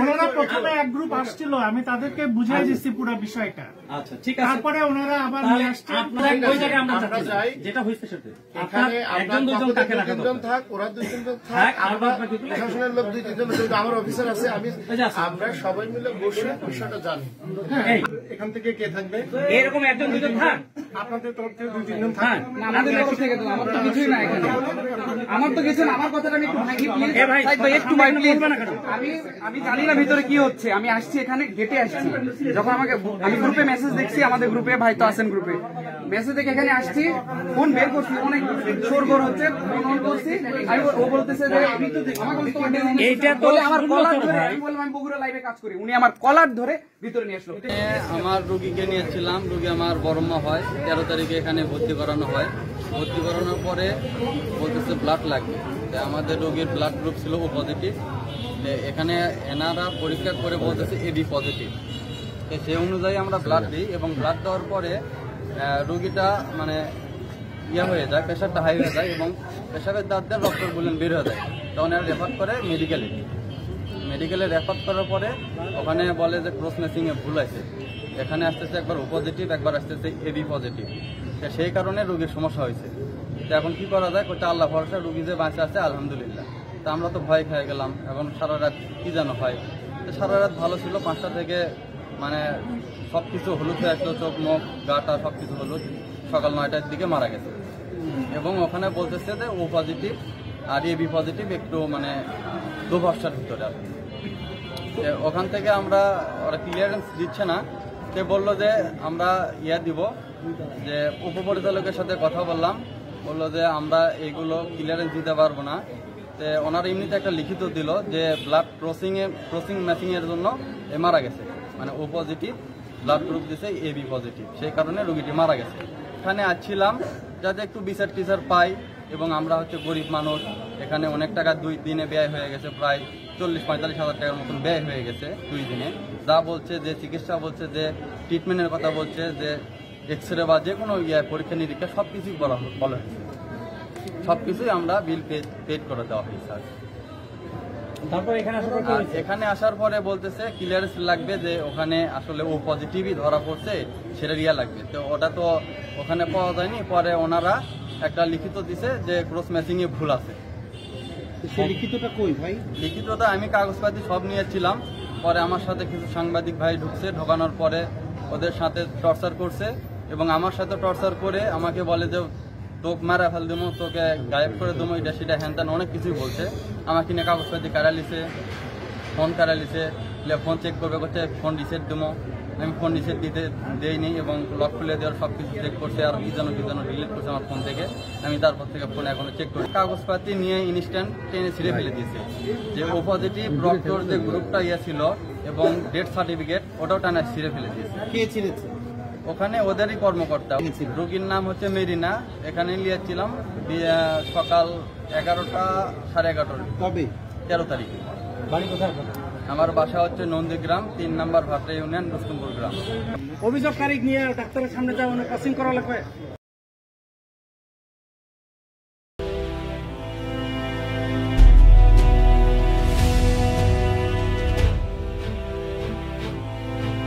ওনারা প্রথমে এক গ্রুপ আসছিল, আমি তাদেরকে বুঝাই দিচ্ছি পুরো বিষয়টা। আচ্ছা ঠিক আছে, তারপরে ওনারা আবার নিয়ে আসছে। ওই জায়গায় আমরা যাই, যেটা হয়েছে সেটা এখানে একজন দুইজন তাকে রাখা দরকার, থাক ওরা দুইজন থাক, আমরা প্রশাসনের লোক দুই তিনজন, আমার অফিসার আছে, আমি আমরা সবাই মিলে বসে বিষয়টা জানি। এখান থেকে কে থাকবে এরকম একজন দুইজন থাক, আপনাদের তরফ থেকে দুই তিনজন থাক। আমাদের তরফ থেকে তো আমার তো কিছুই না এখানে, আমার তো কিছু না। আমার কথাটা আমি একটু ভাঙি প্লিজ ভাই, একটু ভাই প্লিজ। আমি জানি না ভিতরে কি হচ্ছে, আমি আসছি এখানে গেটে আসছি, যখন আমাকে আমি গ্রুপে মেসেজ দেখছি, আমাদের গ্রুপে ভাই তো আছেন গ্রুপে, মেসেজ দেখে এখানে আসছি, ফোন বের করছি, অনেক শোরগোল হচ্ছে, ফোন অন করছি, আমি ও বলতেছে যে এইটা তো আমার কলার ধরে, আমি বললাম আমি বগুড়া লাইভে কাজ করি, উনি আমার কলার ধরে ভিতরে নিয়ে আসলো। আমার রোগীকে নিয়েছিলাম, রোগী আমার বড় মা হয়, 13 তারিখে এখানে ভর্তি করানো হয়। ভর্তি করানোর পরে বলতেছে ব্লাড লাগবে, আমাদের রোগীর ব্লাড গ্রুপ ছিল ও পজিটিভ, এখানে এনারা পরীক্ষা করে বলতেছে এবি পজিটিভ। সেই অনুযায়ী আমরা ব্লাড দিই, এবং ব্লাড দেওয়ার পরে রোগীটা মানে ইয়ে হয়ে যায়, প্রেশারটা হাই হয়ে যায়, এবং প্রেশারের দাঁত দিয়ে রক্ত বলেন বের হয়ে যায়। তখন এরা রেফার করে মেডিকেলে রেফার করার পরে ওখানে বলে যে ক্রস ম্যাচিংয়ে ভুল আছে, এখানে আসতেছে একবার ও পজিটিভ, একবার আসতেছে এবি পজিটিভ। সেই কারণে রোগীর সমস্যা হয়েছে। তো এখন কি করা যায়, কোটা আল্লাহ ভরসা, রোগী যে বাঁচে আছে আলহামদুলিল্লাহ। তা আমরা তো ভয় খেয়ে গেলাম, এখন সারা রাত কি যেন হয়। তো সারা রাত ভালো ছিল, 5টা থেকে মানে সব কিছু হলুদ হয়ে আসলো, চোখ মুখ গাটা সব কিছু হলুদ। সকাল 9টার দিকে মারা গেছে, এবং ওখানে বলতেছে যে ও পজিটিভ আর এবি পজিটিভ একটু মানে 2 বর্ষার ভিতরে আর ওখান থেকে আমরা ওরা ক্লিয়ারেন্স দিচ্ছে না। সে বললো যে আমরা দিব, যে উপপরিচালকের সাথে কথা বললাম, বললো যে আমরা এইগুলো ক্লিয়ারেন্স দিতে পারবো না। তো ওনারা এমনিতে একটা লিখিত দিল যে ব্লাড ক্রসিং ম্যাচিংয়ের জন্য মারা গেছে, মানে ও পজিটিভ ব্লাড গ্রুপ দিছে এবি পজিটিভ, সেই কারণে রোগীটি মারা গেছে। এখানে আসছিলাম যাতে একটু বিচার টিচার পাই, এবং আমরা হচ্ছে গরিব মানুষ, এখানে অনেক টাকা 2 দিনে ব্যয় হয়ে গেছে, প্রায় 40-45 হাজার টাকার মতন ব্যয় হয়ে গেছে 2 দিনে। যা বলছে যে চিকিৎসা বলছে, যে ট্রিটমেন্টের কথা বলছে, যে এক্সরে বা যে কোনো পরীক্ষা নিরীক্ষা সব কিছুই বলা হয়েছে, সব কিছুই আমরা বিল পেড করে দেওয়া হয়েছে। তারপর এখানে আসার পরে বলতেছে ক্লিয়ারেন্স লাগবে, যে ওখানে আসলে ও পজিটিভই ধরা পড়ছে, সেটা লাগবে। তো ওটা তো ওখানে পাওয়া যায়নি, পরে ওনারা একটা লিখিত দিছে যে ক্রস ম্যাচিংয়ে ভুল আছে। লিখিতটা কই ভাই? লিখিতটা আমি কাগজপাতি সব নিয়েছিলাম, পরে আমার সাথে কিছু সাংবাদিক ভাই ঢুকছে, ঢোকানোর পরে ওদের সাথে টর্চার করছে, এবং আমার সাথে টর্চার করে আমাকে বলে যে তোকে মারা ফেল দেবো, তোকে গায়েব করে দেবো, এটা সেটা হ্যান ত্যান অনেক কিছুই বলছে। আমাকে নিয়ে কাগজপাতি কারা লিছে, ফোন কারা লিছে, ফোন চেক করবে করছে, ফোন রিসেট দেবো, আমি ফোন রিসেট দিতে দেইনি, এবং লক খুলে দেওয়ার সব কিছু চেক করছে, আর কি যেন ডিলিট করছে আমার ফোন থেকে। আমি তারপর থেকে ফোন এখনো চেক করি, কাগজপাতি নিয়ে ইনস্ট্যান্ট টেনে ছিঁড়ে ফেলে দিয়েছে। যে ও পজিটিভ রক্তর যে গ্রুপটা ছিল এবং ডেথ সার্টিফিকেট, ওটাও টানা ছিঁড়ে ফেলে দিয়েছে। কে ছিঁড়েছে? ওখানে ওদেরই কর্মকর্তা। রোগীর নাম হচ্ছে মেরিনা। এখানে নিয়েছিলাম সকাল 11টা 11:30। কবে? 13 তারিখে। বাড়ি কোথায়? আমার বাসা হচ্ছে নন্দীগ্রাম, 3 নম্বর ভাটরা ইউনিয়ন, রুস্তমপুর গ্রাম। অভিযোগকারী নিয়ে ডাক্তারের সামনে যাওয়া ক্রসিং করা লাগবে।